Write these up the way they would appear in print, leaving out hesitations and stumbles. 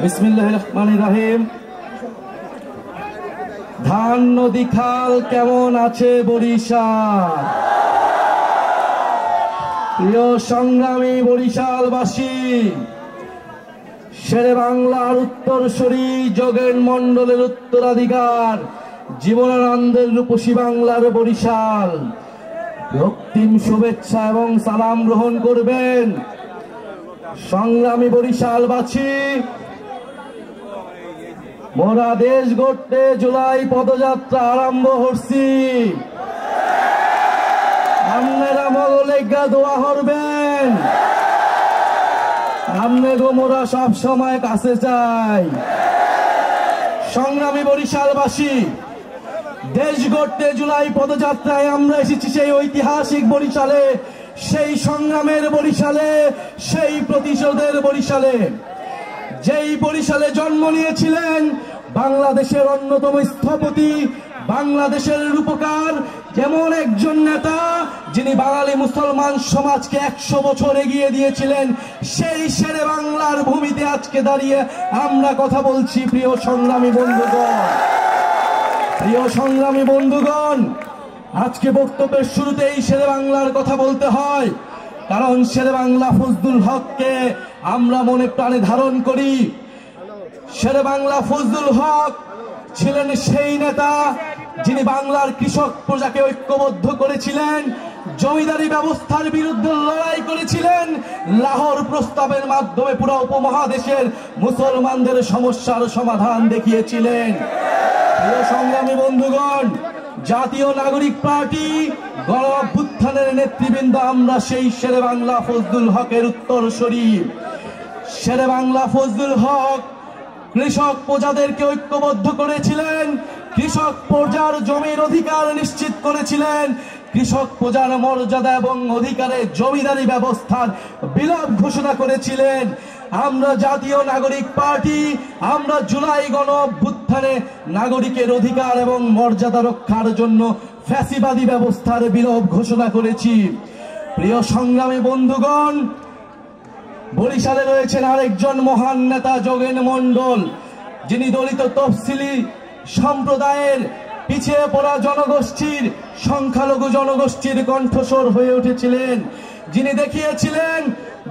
বিসমিল্লাহির রহমানির রহিম। ধান নদী খাল কেমন আছে বরিশাল? প্রিয় সংগ্রামী বরিশালবাসী, শেরে বাংলার উত্তরসূরি যোগেন মণ্ডলের উত্তরাধিকার জীবনানন্দের রূপসী বাংলার বরিশাল, রক্তিম শুভেচ্ছা এবং সালাম গ্রহণ করবেন। সংগ্রামী বরিশালবাসী, মোরা দেশ গড়তে জুলাই পদযাত্রা আরম্ভ করছি। আপনারা মগলেগা দোয়া করবেন, আমনে গো মোরা সব সময় কাছে চাই। সংগ্রামী বরিশালবাসী, দেশ গড়তে জুলাই পদযাত্রায় আমরা এসেছি সেই ঐতিহাসিক বরিশালে, সেই সংগ্রামের বরিশালে, সেই প্রতিশোধের বরিশালে, যেই বরিশালে জন্ম নিয়েছিলেন বাংলাদেশের অন্যতম স্থপতি, বাংলাদেশের রূপকার, যেমন একজন নেতা যিনি বাঙালি মুসলমান সমাজকে 100 বছর এগিয়ে দিয়েছিলেন, সেই শেরে বাংলার ভূমিতে আজকে দাঁড়িয়ে আমরা কথা বলছি। প্রিয় সংগ্রামী বন্ধুগণ, প্রিয় সংগ্রামী বন্ধুগণ, আজকে বক্তব্যের শুরুতেই শেরে বাংলার কথা বলতে হয়, কারণ শেরে বাংলা ফজলুল হককে আমরা মনে প্রাণে ধারণ করি। শেরে বাংলা ফজলুল হক ছিলেন সেই নেতা যিনি বাংলার কৃষক প্রজাকে ঐক্যবদ্ধ করেছিলেন, জমিদারি ব্যবস্থার বিরুদ্ধে লড়াই করেছিলেন, লাহোর প্রস্তাবের মাধ্যমে পুরো উপমহাদেশের মুসলমানদের সমস্যার সমাধান দেখিয়েছিলেন। প্রিয় সংগ্রামী বন্ধুগণ, জাতীয় নাগরিক পার্টি গণ অভ্যুত্থানের নেতৃবৃন্দ আমরা সেই শেরে বাংলা ফজলুল হকের উত্তরসূরি। শেরে বাংলা ফজলুল হক কৃষক প্রজাদেরকে ঐক্যবদ্ধ করেছিলেন, কৃষক প্রজার জমির অধিকার নিশ্চিত করেছিলেন, কৃষক প্রজার মর্যাদা এবং অধিকারে জমিদারি ব্যবস্থার বিলোপ ঘোষণা করেছিলেন। আমরা জাতীয় নাগরিক পার্টি, আমরা জুলাই গণ অভ্যুত্থানে নাগরিকের অধিকার এবং মর্যাদা রক্ষার জন্য ফ্যাসিবাদী ব্যবস্থার বিলোপ ঘোষণা করেছি। প্রিয় সংগ্রামী বন্ধুগণ, বরিশালে রয়েছেন আরেকজন মহান নেতা যোগেন মণ্ডল, যিনি দলিত তফসিলি সম্প্রদায়ের পিছিয়ে পড়া জনগোষ্ঠীর, সংখ্যালঘু জনগোষ্ঠীর কণ্ঠস্বর হয়ে উঠেছিলেন, যিনি দেখিয়েছিলেন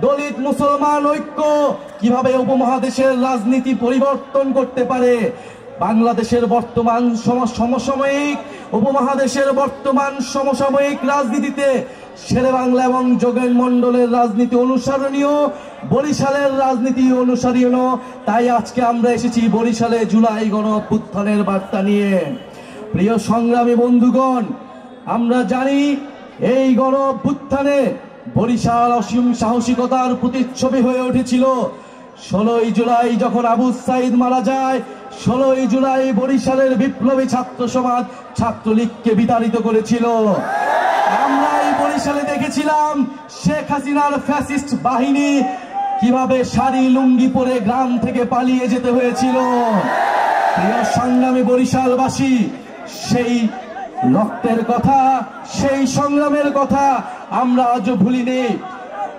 দলিত মুসলমান ঐক্য কিভাবে উপমহাদেশের রাজনীতি পরিবর্তন করতে পারে। বাংলাদেশের বর্তমান সমসাময়িক, উপমহাদেশের বর্তমান সমসাময়িক রাজনীতিতে শেরে বাংলা এবং যোগেন মণ্ডলের রাজনীতি অনুসরণীয়, বরিশালের রাজনীতি অনুসরণীয়। তাই আজকে আমরা এসেছি বরিশালে জুলাই গণ অভ্যুত্থানের বার্তা নিয়ে। প্রিয় সংগ্রামী বন্ধুগণ, আমরা জানি এই গণ অভ্যুত্থানে বরিশাল অসীম সাহসিকতার প্রতিচ্ছবি হয়ে উঠেছিল। 16ই জুলাই যখন আবু সাইদ মারা যায়, 16ই জুলাই বরিশালের বিপ্লবী ছাত্র সমাজ ছাত্রলীগকে বিতাড়িত করেছিল। আমরা এই বরিশালে দেখেছিলাম শেখ হাসিনার ফ্যাসিস্ট বাহিনী কিভাবে শাড়ি লুঙ্গি পরে গ্রাম থেকে পালিয়ে যেতে হয়েছিল। প্রিয় সংগ্রামী বরিশালবাসী, সেই রক্তের কথা, সেই সংগ্রামের কথা আমরা আজও ভুলিনি।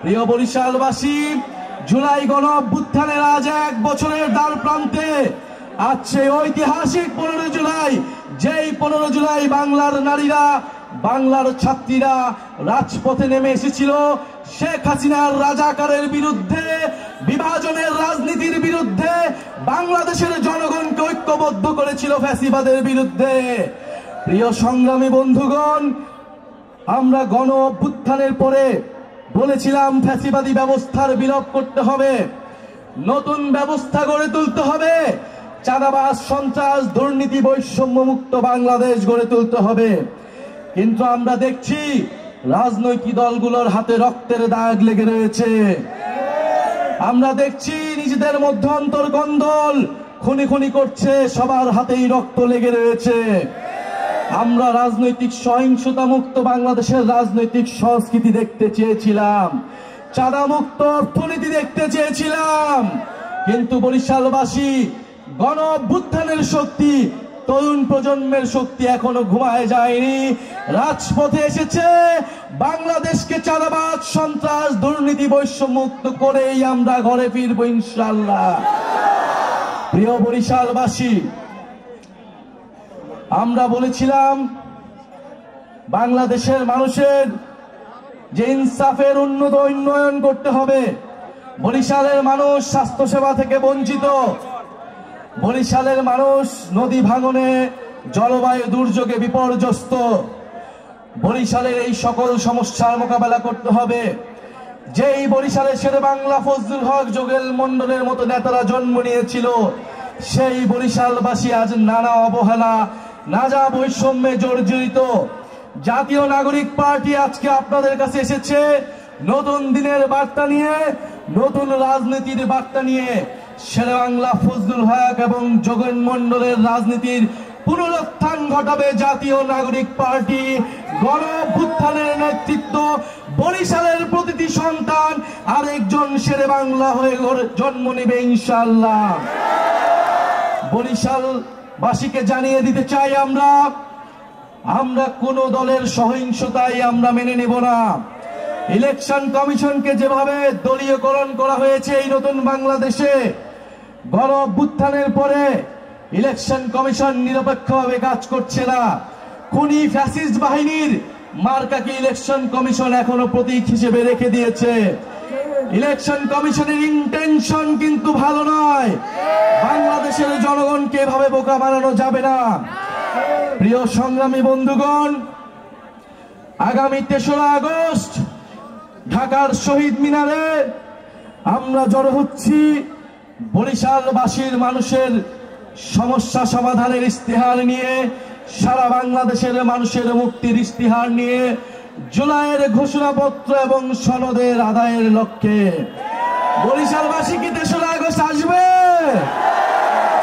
প্রিয় বরিশালবাসী, জুলাই গণ অভ্যুত্থানের আজ 1 বছরের দ্বার প্রান্তে, আজ সেই ঐতিহাসিক 15 জুলাই, যেই 15 জুলাই বাংলার নারীরা, বাংলার ছাত্রীরা রাজপথে নেমে এসেছিল শেখ হাসিনার রাজাকারের বিরুদ্ধে, বিভাজনের রাজনীতির বিরুদ্ধে, বাংলাদেশের জনগণকে ঐক্যবদ্ধ করেছিল ফ্যাসিবাদের বিরুদ্ধে। প্রিয় সংগ্রামী বন্ধুগণ, আমরা গণ অভ্যুত্থানের পরে বলেছিলাম ফ্যাসিবাদী ব্যবস্থার বিলোপ করতে হবে, নতুন ব্যবস্থা গড়ে তুলতে হবে, চাঁদাবাজ, সন্ত্রাস, দুর্নীতি, বৈষম্য মুক্ত বাংলাদেশ গড়ে তুলতে হবে। কিন্তু আমরা দেখছি রাজনৈতিক দলগুলোর হাতে রক্তের দাগ লেগে রয়েছে। আমরা দেখছি নিজেদের মধ্যে অন্তর্কন্দল, খুনি খুনি করছে, সবার হাতেই রক্ত লেগে রয়েছে। আমরা রাজনৈতিক সহিংসতা মুক্ত বাংলাদেশের রাজনৈতিক সংস্কৃতি দেখতে চেয়েছিলাম, চাঁদা মুক্ত অর্থনীতি দেখতে চেয়েছিলাম। কিন্তু বরিশালবাসী, গণ অভ্যুত্থানের শক্তি, তরুণ প্রজন্মের শক্তি এখনো ঘুমায় যায়নি, রাজপথে এসেছে। বাংলাদেশকে চাঁদাবাজ, সন্ত্রাস, দুর্নীতি, বৈষম্য মুক্ত করেই আমরা ঘরে ফিরবো ইনশাআল্লাহ। প্রিয় বরিশালবাসী, আমরা বলেছিলাম বাংলাদেশের মানুষের যে ইনসাফের উন্নয়ন করতে হবে। বরিশালের মানুষ স্বাস্থ্যসেবা থেকে বঞ্চিত, বরিশালের মানুষ নদী ভাঙনে জলবায়ু দুর্যোগে বিপর্যস্ত। বরিশালের এই সকল সমস্যার মোকাবেলা করতে হবে। যেই বরিশালে শেরে বাংলা ফজলুল হক, যোগেল মন্ডলের মতো নেতারা জন্ম নিয়েছিল, সেই বরিশালবাসী আজ নানা অবহেলা, নানা বৈষম্যে জর্জরিত। জাতীয় নাগরিক পার্টি আজকে আপনাদের কাছে এসেছে নতুন দিনের বার্তা নিয়ে, নতুন রাজনীতির বার্তা নিয়ে। শেরে বাংলা ফজলুল হক এবং যোগেন মন্ডলের রাজনীতির পুনরুত্থান ঘটাবে জাতীয় নাগরিক পার্টি। গণ অভ্যুত্থানের নেতৃত্ব, বরিশালের প্রতিটি সন্তান আরেকজন শেরে বাংলা হয়ে জন্ম নেবে ইনশাআল্লাহ। বরিশালবাসীকে জানিয়ে দিতে চাই, আমরা কোন দলের সহিংসতাই আমরা মেনে নেব না। ইলেকশন কমিশনকে যেভাবে দলীয়করণ করা হয়েছে এই নতুন বাংলাদেশে, গণ অভ্যুত্থানের পরে ইলেকশন কমিশন নিরপেক্ষভাবে কাজ করছে না। খুনি ফ্যাসিস্ট বাহিনীর মার্কাকে ইলেকশন কমিশন এখনো প্রতীক হিসেবে রেখে দিয়েছে। ইলেকশন কমিশনের ইন্টেনশন কিন্তু ভালো নয়। বাংলাদেশের জনগণকে এভাবে বোকা বানানো যাবে না। প্রিয় সংগ্রামী বন্ধুগণ, আগামী ৩রা আগস্ট ঢাকার শহীদ মিনারে আমরা জড়ো হচ্ছি বরিশালবাসীর মানুষের সমস্যা সমাধানের ইস্তেহার নিয়ে, সারা বাংলাদেশের মানুষের মুক্তির ইস্তেহার নিয়ে, জুলাইয়ের ঘোষণাপত্র এবং সনদের আদায়ের লক্ষ্যে। বরিশালবাসী কি ৩রা আগস্ট আসবে?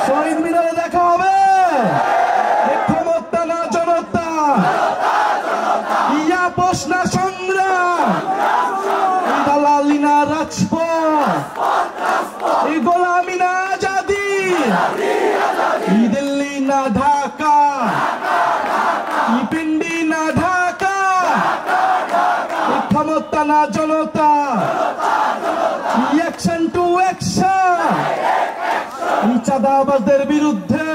শহীদ মিনারে দেখা হবে? ক্ষমতা না জনতা, ইয়া প্রশ্ন সংগ্রাম, দালালি না রাজপথ, এই গোলামি না আজাদি, দিল্লি না ঢাকা, পিন্ডি না ঢাকা, ক্ষমতা না জনতা, অ্যাকশন টু অ্যাকশন, এই চাঁদাবাজদের বিরুদ্ধে,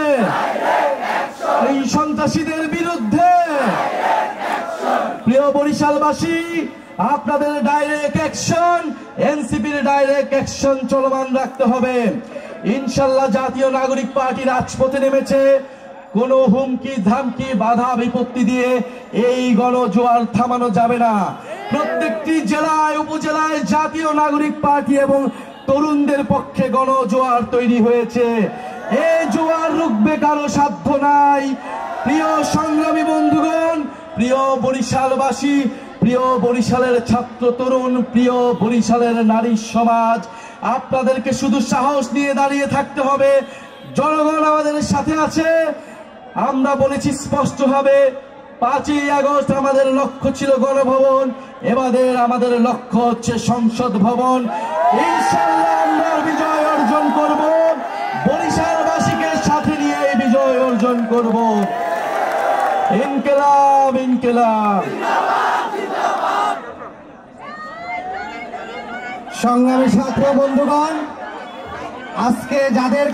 এই সন্ত্রাসীদের বিরুদ্ধে। প্রিয় বরিশালবাসী, আপনাদের ডাইরেক্ট অ্যাকশন, এনসিপির ডাইরেক্ট অ্যাকশন চলমান রাখতে হবে। ইনশাআল্লাহ জাতীয় নাগরিক পার্টি রাজপথে নেমেছে। কোন হুমকি ধামকি বাধা বিপত্তি দিয়ে এই গণজোয়ার থামানো যাবে না। প্রত্যেকটি জেলায় উপজেলায় জাতীয় নাগরিক পার্টি এবং তরুণদের পক্ষে গণজোয়ার তৈরি হয়েছে। এই জোয়ার রুখবে কারো সাধ্য নাই। প্রিয় সংগ্রামী বন্ধুগণ, প্রিয় বরিশালবাসী, প্রিয় বরিশালের ছাত্র তরুণ, প্রিয় বরিশালের নারী সমাজ, আপনাদেরকে শুধু সাহস নিয়ে দাঁড়িয়ে থাকতে হবে। জনগণ আমাদের সাথে আছে। আমরা বলেছি স্পষ্টভাবে, 5ই আগস্ট আমাদের লক্ষ্য ছিল গণভবন, এবারে আমাদের লক্ষ্য হচ্ছে সংসদ ভবন। ইনশাআল্লাহ আমরা বিজয় অর্জন করব, বরিশালবাসীকে সাথে নিয়ে এই বিজয় অর্জন করব। ইনকিলাব ইনকিলাব। সংগ্রামী ছাত্র বন্ধুগণ, আজকে যাদের